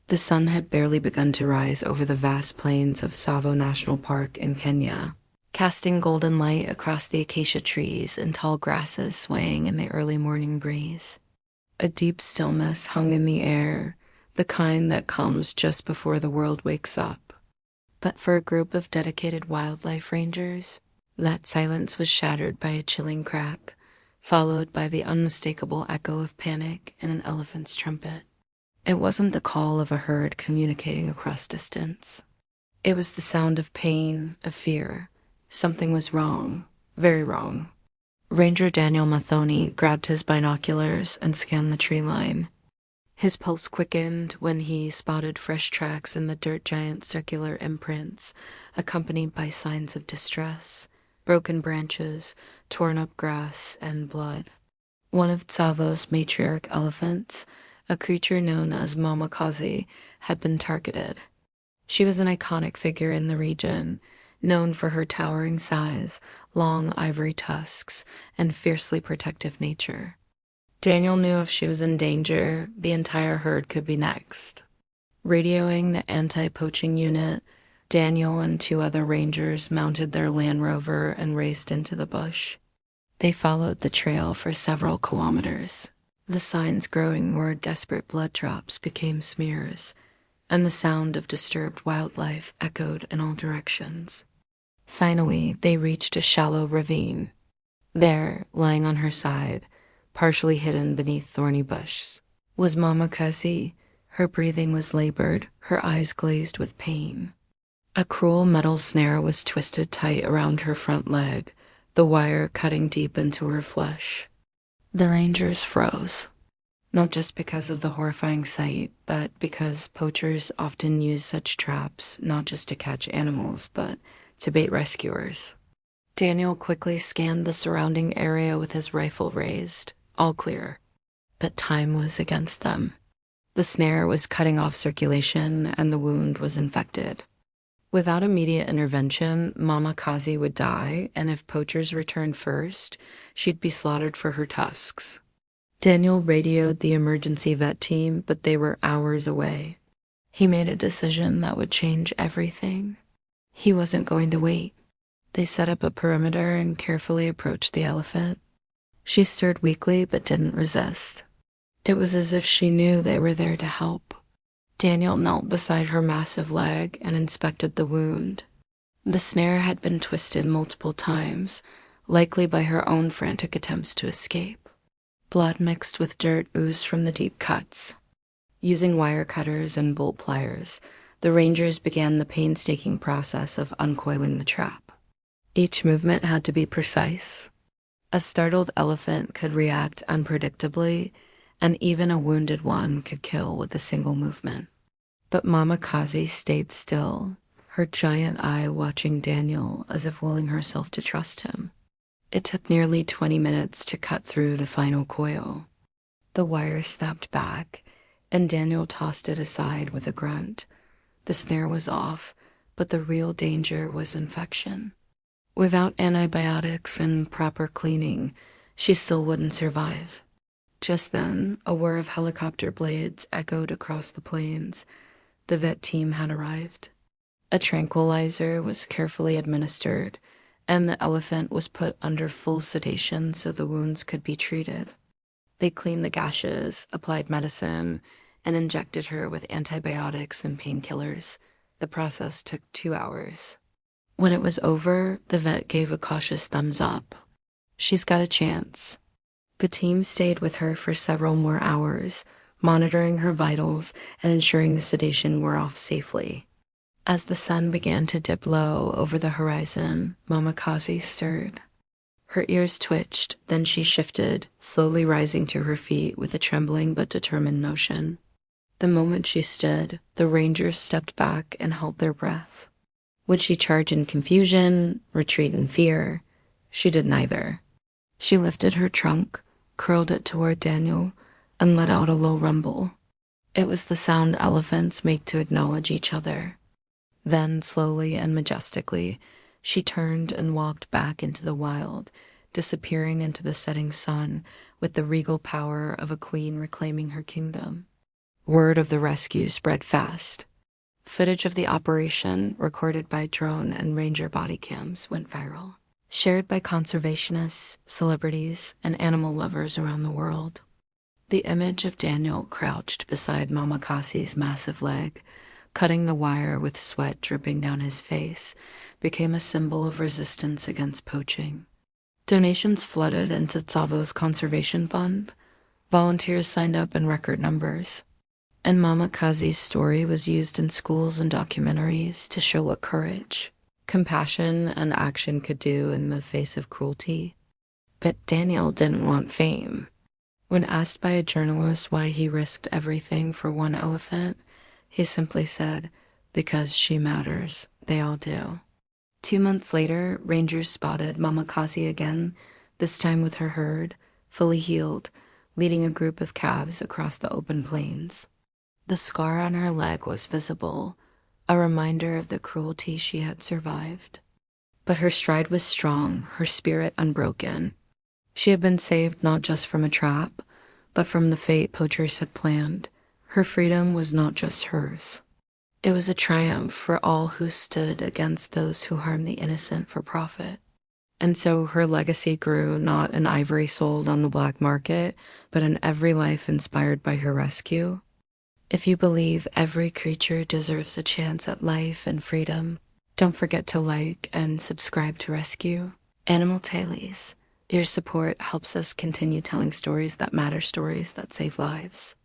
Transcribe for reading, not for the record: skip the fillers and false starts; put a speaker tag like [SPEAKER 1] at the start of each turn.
[SPEAKER 1] The sun had barely begun to rise over the vast plains of Tsavo National Park in Kenya, casting golden light across the acacia trees and tall grasses swaying in the early morning breeze. A deep stillness hung in the air, the kind that comes just before the world wakes up. But for a group of dedicated wildlife rangers, that silence was shattered by a chilling crack, followed by the unmistakable echo of panic in an elephant's trumpet. It wasn't the call of a herd communicating across distance. It was the sound of pain, of fear. Something was wrong, very wrong. Ranger Daniel Mathoni grabbed his binoculars and scanned the tree line. His pulse quickened when he spotted fresh tracks in the dirt giant's circular imprints, accompanied by signs of distress, broken branches, torn up grass, and blood. One of Tsavo's matriarch elephants, a creature known as Mama Kazi, had been targeted. She was an iconic figure in the region, known for her towering size, long ivory tusks, and fiercely protective nature. Daniel knew if she was in danger, the entire herd could be next. Radioing the anti-poaching unit, Daniel and two other rangers mounted their Land Rover and raced into the bush. They followed the trail for several kilometers, the signs growing where desperate blood drops became smears, and the sound of disturbed wildlife echoed in all directions. Finally, they reached a shallow ravine. There, lying on her side, partially hidden beneath thorny bushes, was Mama Kazi. Her breathing was labored, her eyes glazed with pain. A cruel metal snare was twisted tight around her front leg, the wire cutting deep into her flesh. The rangers froze, not just because of the horrifying sight, but because poachers often use such traps not just to catch animals, but to bait rescuers. Daniel quickly scanned the surrounding area with his rifle raised. All clear. But time was against them. The snare was cutting off circulation and the wound was infected. Without immediate intervention, Mama Kazi would die, and if poachers returned first, she'd be slaughtered for her tusks. Daniel radioed the emergency vet team, but they were hours away. He made a decision that would change everything. He wasn't going to wait. They set up a perimeter and carefully approached the elephant. She stirred weakly but didn't resist. It was as if she knew they were there to help. Daniel knelt beside her massive leg and inspected the wound. The snare had been twisted multiple times, likely by her own frantic attempts to escape. Blood mixed with dirt oozed from the deep cuts. Using wire cutters and bolt pliers, the rangers began the painstaking process of uncoiling the trap. Each movement had to be precise. A startled elephant could react unpredictably, and even a wounded one could kill with a single movement. But Mama Kazi stayed still, her giant eye watching Daniel as if willing herself to trust him. It took nearly 20 minutes to cut through the final coil. The wire snapped back, and Daniel tossed it aside with a grunt. The snare was off, but the real danger was infection. Without antibiotics and proper cleaning, she still wouldn't survive. Just then, a whir of helicopter blades echoed across the plains. The vet team had arrived. A tranquilizer was carefully administered, and the elephant was put under full sedation so the wounds could be treated. They cleaned the gashes, applied medicine, and injected her with antibiotics and painkillers. The process took 2 hours. When it was over, the vet gave a cautious thumbs up. She's got a chance. The team stayed with her for several more hours, monitoring her vitals and ensuring the sedation wore off safely. As the sun began to dip low over the horizon, Mama Kazi stirred. Her ears twitched, then she shifted, slowly rising to her feet with a trembling but determined motion. The moment she stood, the rangers stepped back and held their breath. Would she charge in confusion, retreat in fear? She did neither. She lifted her trunk, curled it toward Daniel, and let out a low rumble. It was the sound elephants make to acknowledge each other. Then, slowly and majestically, she turned and walked back into the wild, disappearing into the setting sun with the regal power of a queen reclaiming her kingdom. Word of the rescue spread fast. Footage of the operation, recorded by drone and ranger body cams, went viral, shared by conservationists, celebrities, and animal lovers around the world. The image of Daniel crouched beside Mama Kazi's massive leg, cutting the wire with sweat dripping down his face, became a symbol of resistance against poaching. Donations flooded into Tsavo's conservation fund. Volunteers signed up in record numbers. And Mama Kazi's story was used in schools and documentaries to show what courage, compassion, and action could do in the face of cruelty. But Daniel didn't want fame. When asked by a journalist why he risked everything for one elephant, he simply said, "Because she matters. They all do." 2 months later, rangers spotted Mama Kazi again, this time with her herd, fully healed, leading a group of calves across the open plains. The scar on her leg was visible, a reminder of the cruelty she had survived. But her stride was strong, her spirit unbroken. She had been saved not just from a trap, but from the fate poachers had planned. Her freedom was not just hers. It was a triumph for all who stood against those who harmed the innocent for profit. And so her legacy grew, not in ivory sold on the black market, but in every life inspired by her rescue. If you believe every creature deserves a chance at life and freedom, don't forget to like and subscribe to Rescue AnimalRights. Your support helps us continue telling stories that matter, stories that save lives.